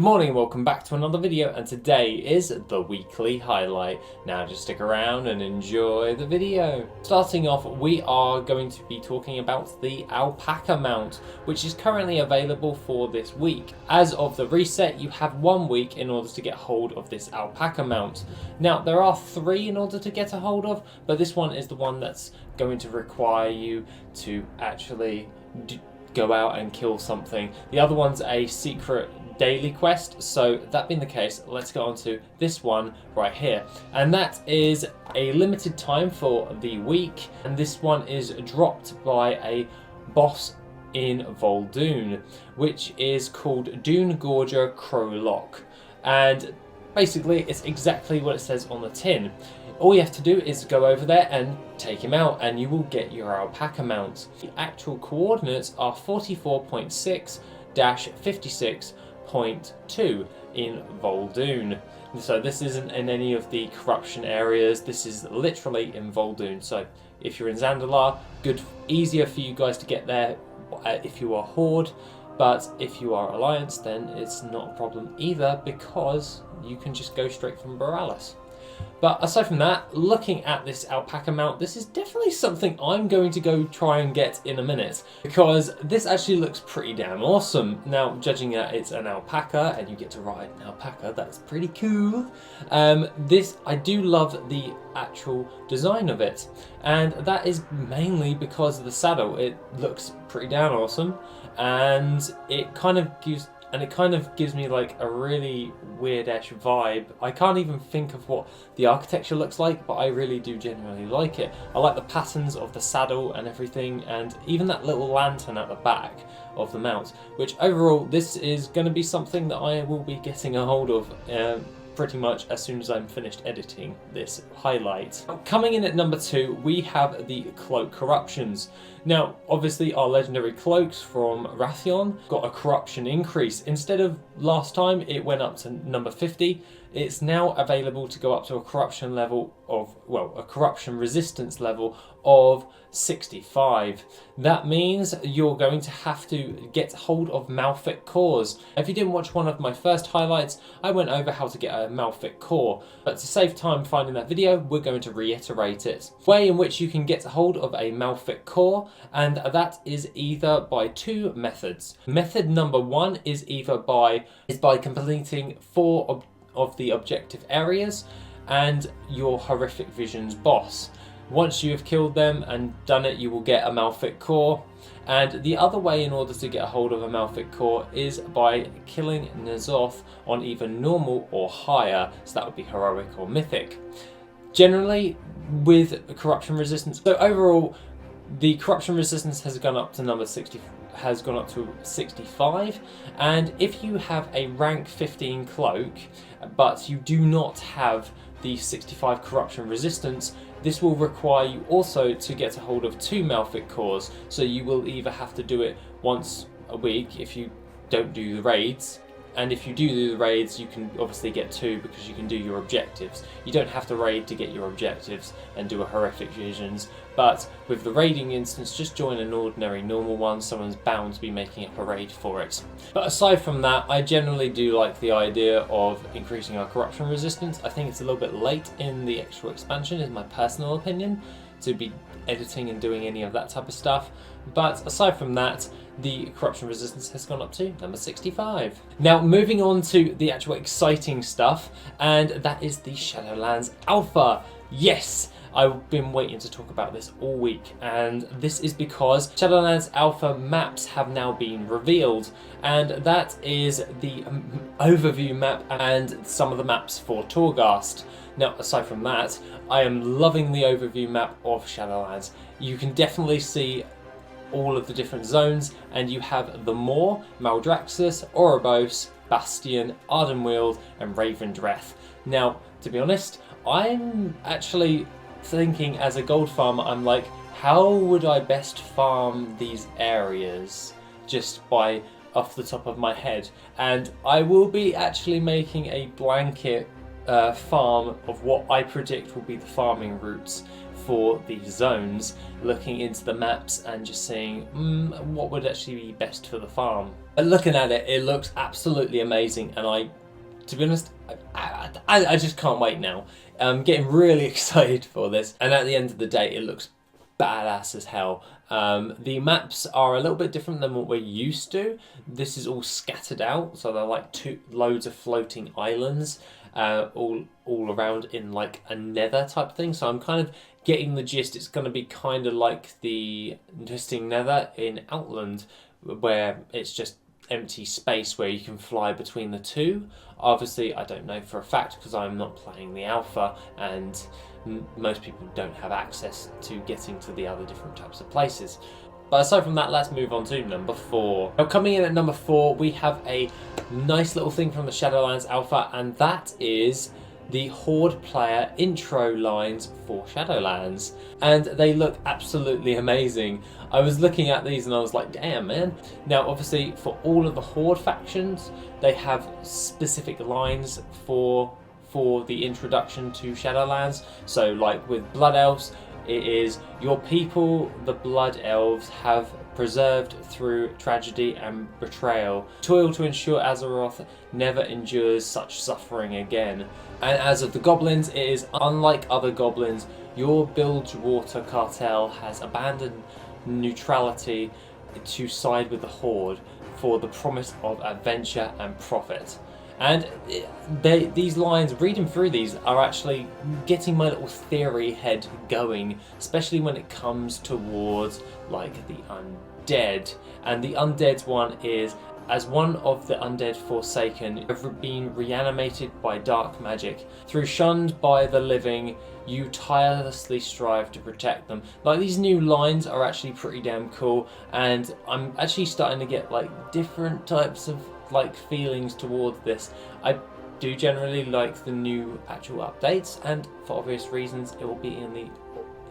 Good morning and welcome back to another video, and today is the weekly highlight. Now just stick around and enjoy the video. Starting off, we are going to be talking about the ALPACA mount, which is currently available for this week. As of the reset, you have 1 week in order to get hold of this ALPACA mount. Now there are 3 in order to get a hold of, but this one is the one that's going to require you to actually go out and kill something. The other one's a secret daily quest. So that being the case, let's go on to this one right here, and that is a limited time for the week, and this one is dropped by a boss in vol'dun, which is called Dune Gorger CLOAK, and basically it's exactly what it says on the tin. All you have to do is go over there and take him out and you will get your ALPACA mount. The actual coordinates are 44.6-56.2 in vol'dun. So this isn't in any of the corruption areas, this is literally in vol'dun. So if you're in Zandalar, easier for you guys to get there if you are Horde, but if you are Alliance then it's not a problem either because you can just go straight from Borealis. But aside from that, looking at this ALPACA mount, this is definitely something I'm going to go try and get in a minute, because this actually looks pretty damn awesome. Now, judging that it's an alpaca and you get to ride an alpaca, that's pretty cool. I do love the actual design of it, and that is mainly because of the saddle. It looks pretty damn awesome, and it kind of gives me like a really weird-ish vibe. I can't even think of what the architecture looks like, but I really do genuinely like it. I like the patterns of the saddle and everything, and even that little lantern at the back of the mount, which overall this is going to be something that I will be getting a hold of pretty much as soon as I'm finished editing this highlight. Coming in at number 2, we have the cloak corruptions. Now, obviously our legendary cloaks from Wrathion got a corruption increase. Instead of last time it went up to number 50, it's now available to go up to a corruption level of, well, a corruption resistance level of 65. That means you're going to have to get hold of Malfic cores. If you didn't watch one of my first highlights, I went over how to get a Malfic core, but to save time finding that video, we're going to reiterate it. The way in which you can get hold of a Malfic core, and that is either by 2 methods. Method number 1 is by completing 4 of the objective areas and your horrific visions boss. Once you have killed them and done it, you will get a Malfic core. And the other way in order to get a hold of a Malfic core is by killing N'Zoth on either normal or higher, so that would be heroic or mythic. Generally with corruption resistance, so overall the corruption resistance has gone up to number 60, has gone up to 65, and if you have a rank 15 cloak but you do not have the 65 corruption resistance, this will require you also to get a hold of 2 Malfic cores, so you will either have to do it once a week if you don't do the raids, and if you do the raids you can obviously get 2 because you can do your objectives. You don't have to raid to get your objectives and do a horrific visions, but with the raiding instance, just join an ordinary normal one, someone's bound to be making up a raid for it. But aside from that, I generally do like the idea of increasing our corruption resistance. I think it's a little bit late in the actual expansion, in my personal opinion, to be editing and doing any of that type of stuff, but aside from that, the corruption resistance has gone up to number 65. Now moving on to the actual exciting stuff, and that is the Shadowlands Alpha. Yes! I've been waiting to talk about this all week, and this is because Shadowlands Alpha maps have now been revealed, and that is the overview map and some of the maps for Torghast. Now, aside from that, I am loving the overview map of Shadowlands. You can definitely see all of the different zones, and you have the Moor, Maldraxxus, Oribos, Bastion, Ardenweald, and Ravendreth. Now, to be honest, I'm actually thinking as a gold farmer, I'm like, how would I best farm these areas just by off the top of my head? And I will be actually making a blanket farm of what I predict will be the farming routes for these zones, looking into the maps and just seeing what would actually be best for the farm. Looking at it, it looks absolutely amazing, and to be honest, I just can't wait now. I'm getting really excited for this, and at the end of the day, it looks badass as hell. The maps are a little bit different than what we're used to. This is all scattered out, so they're like loads of floating islands, all around in like a nether type thing. So I'm kind of getting the gist. It's going to be kind of like the Twisting Nether in Outland, where it's just empty space where you can fly between the two. Obviously, I don't know for a fact because I'm not playing the alpha, and most people don't have access to getting to the other different types of places. But aside from that, let's move on to number 4. Now, coming in at number 4, we have a nice little thing from the Shadowlands alpha, and that is the Horde player intro lines for Shadowlands, and they look absolutely amazing. I was looking at these and I was like, damn man. Now obviously for all of the Horde factions, they have specific lines for the introduction to Shadowlands. So like with Blood Elves, it is, your people, the Blood Elves, have preserved through tragedy and betrayal, toil to ensure Azeroth never endures such suffering again. And as of the Goblins, it is, unlike other Goblins, your Bilgewater cartel has abandoned neutrality to side with the Horde for the promise of adventure and profit. And these lines, reading through these, are actually getting my little theory head going, especially when it comes towards like the undead. And the undead one is, as one of the undead Forsaken, ever been reanimated by dark magic. Through shunned by the living, you tirelessly strive to protect them. Like, these new lines are actually pretty damn cool, and I'm actually starting to get like different types of like feelings towards this. I do generally like the new actual updates, and for obvious reasons it will be in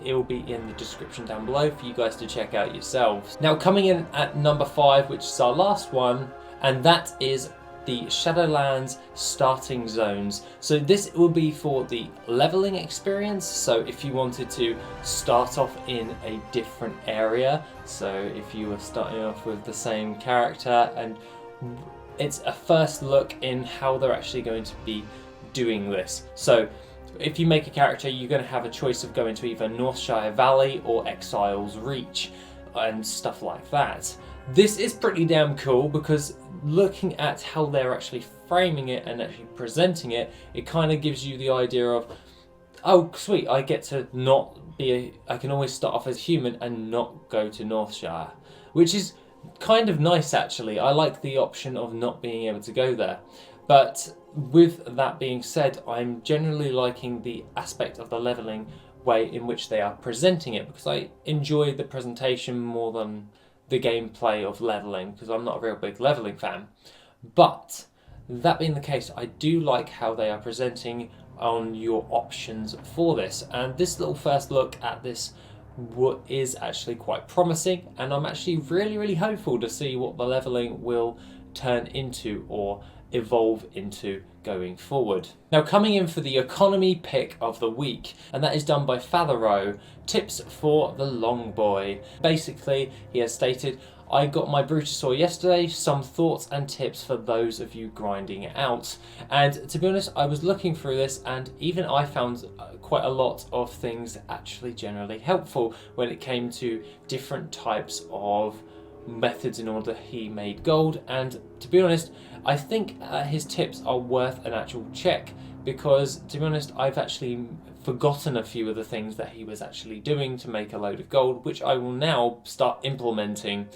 the description down below for you guys to check out yourselves. Now, coming in at number 5, which is our last one, and that is the Shadowlands starting zones. So this will be for the leveling experience. So if you wanted to start off in a different area, so if you were starting off with the same character, and it's a first look in how they're actually going to be doing this. So if you make a character, you're going to have a choice of going to either Northshire Valley or Exile's Reach and stuff like that. This is pretty damn cool because looking at how they're actually framing it and actually presenting it, it kind of gives you the idea of, oh sweet, I get to I can always start off as human and not go to Northshire, which is kind of nice actually. I like the option of not being able to go there. But with that being said, I'm generally liking the aspect of the leveling way in which they are presenting it, because I enjoy the presentation more than the gameplay of leveling, because I'm not a real big leveling fan. But that being the case, I do like how they are presenting on your options for this, and this little first look at this is actually quite promising, and I'm actually really hopeful to see what the leveling will turn into or evolve into going forward. Now, coming in for the economy pick of the week, and that is done by FATHARRO, tips for the long boy. Basically, he has stated, I got my Brutosaur yesterday, some thoughts and tips for those of you grinding it out. And to be honest, I was looking through this, and even I found quite a lot of things actually generally helpful when it came to different types of methods in order he made gold. And to be honest, I think his tips are worth an actual check, because to be honest, I've actually forgotten a few of the things that he was actually doing to make a load of gold, which I will now start implementing.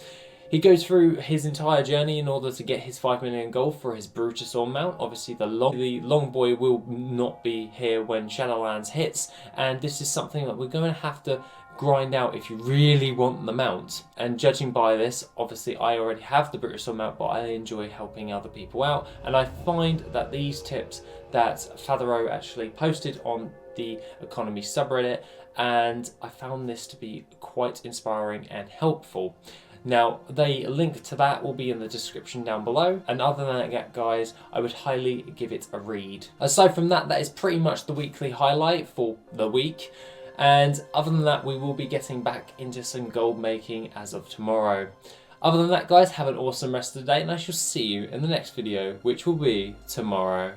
He goes through his entire journey in order to get his 5 million gold for his Brutosaur mount. Obviously the long boy will not be here when Shadowlands hits, and this is something that we're going to have to grind out if you really want the mount. And judging by this, obviously I already have the Brutosaur mount, but I enjoy helping other people out, and I find that these tips that FATHARRO actually posted on the economy subreddit, and I found this to be quite inspiring and helpful. Now, the link to that will be in the description down below, and other than that guys, I would highly give it a read. Aside from that, that is pretty much the weekly highlight for the week. And other than that, we will be getting back into some gold making as of tomorrow. Other than that, guys, have an awesome rest of the day, and I shall see you in the next video, which will be tomorrow.